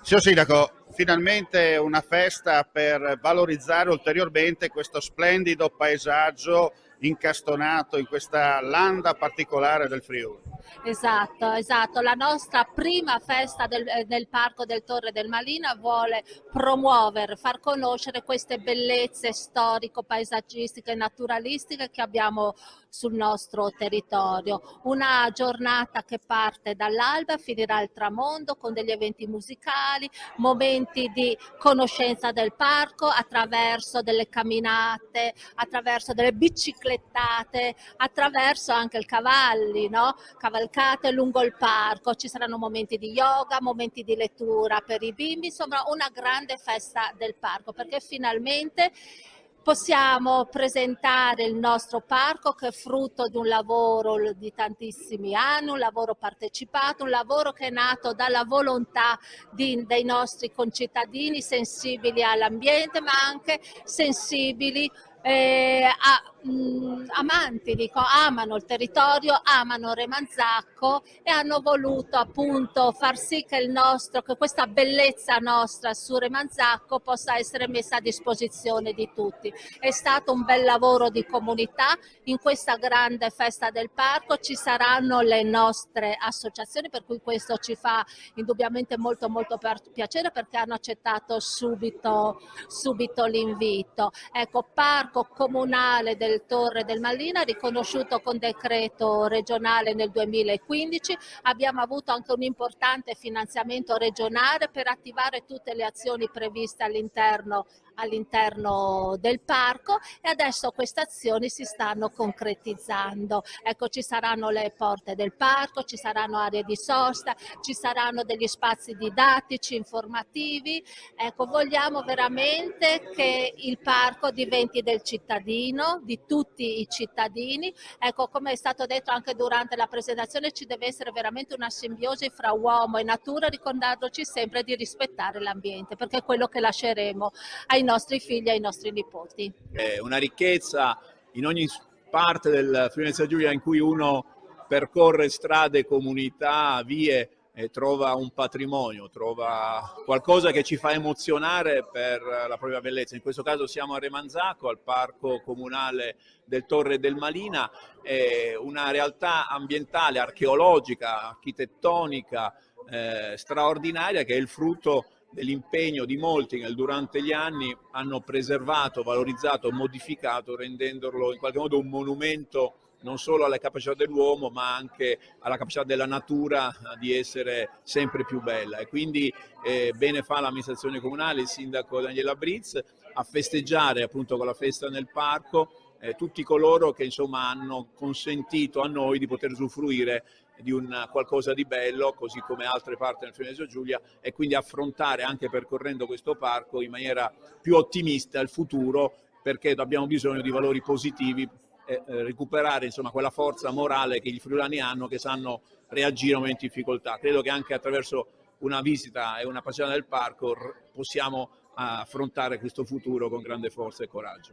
Signor Sindaco, finalmente una festa per valorizzare ulteriormente questo splendido paesaggio incastonato in questa landa particolare del Friuli. Esatto, esatto. La nostra prima festa del Parco del Torre del Malina vuole promuovere, far conoscere queste bellezze storico-paesaggistiche e naturalistiche che abbiamo sul nostro territorio. Una giornata che parte dall'alba e finirà al tramonto con degli eventi musicali, momenti di conoscenza del parco attraverso delle camminate, attraverso delle biciclettate, attraverso anche il cavalli, no? Cavalcate lungo il parco, ci saranno momenti di yoga, momenti di lettura per i bimbi, insomma una grande festa del parco, perché finalmente possiamo presentare il nostro parco che è frutto di un lavoro di tantissimi anni, un lavoro partecipato, un lavoro che è nato dalla volontà dei nostri concittadini sensibili all'ambiente, ma anche sensibili amanti, dico, amano il territorio, amano Remanzacco e hanno voluto appunto far sì che che questa bellezza nostra su Remanzacco possa essere messa a disposizione di tutti. È stato un bel lavoro di comunità. In questa grande festa del parco ci saranno le nostre associazioni, per cui questo ci fa indubbiamente molto molto piacere, perché hanno accettato subito l'invito. Ecco, parco comunale del Torre del Malina, riconosciuto con decreto regionale nel 2015. Abbiamo avuto anche un importante finanziamento regionale per attivare tutte le azioni previste all'interno del parco, e adesso queste azioni si stanno concretizzando. Ecco, ci saranno le porte del parco, ci saranno aree di sosta, ci saranno degli spazi didattici, informativi. Ecco, vogliamo veramente che il parco diventi del cittadino, di tutti i cittadini. Ecco, come è stato detto anche durante la presentazione, ci deve essere veramente una simbiosi fra uomo e natura, ricordandoci sempre di rispettare l'ambiente, perché è quello che lasceremo ai nostri figli e ai nostri nipoti. È una ricchezza in ogni parte del Friuli Venezia Giulia in cui uno percorre strade, comunità, vie e trova un patrimonio, trova qualcosa che ci fa emozionare per la propria bellezza. In questo caso siamo a Remanzacco, al Parco Comunale del Torre del Malina, è una realtà ambientale, archeologica, architettonica straordinaria, che è il frutto dell'impegno di molti che durante gli anni hanno preservato, valorizzato, modificato, rendendolo in qualche modo un monumento non solo alle capacità dell'uomo, ma anche alla capacità della natura di essere sempre più bella. E quindi bene fa l'amministrazione comunale, il sindaco Daniela Brizz, a festeggiare appunto con la festa nel parco tutti coloro che insomma hanno consentito a noi di poter usufruire di un qualcosa di bello, così come altre parti del Friuli Venezia Giulia, e quindi affrontare anche percorrendo questo parco in maniera più ottimista il futuro, perché abbiamo bisogno di valori positivi e recuperare insomma quella forza morale che i friulani hanno, che sanno reagire a momenti di difficoltà. Credo che anche attraverso una visita e una passione del parco possiamo affrontare questo futuro con grande forza e coraggio.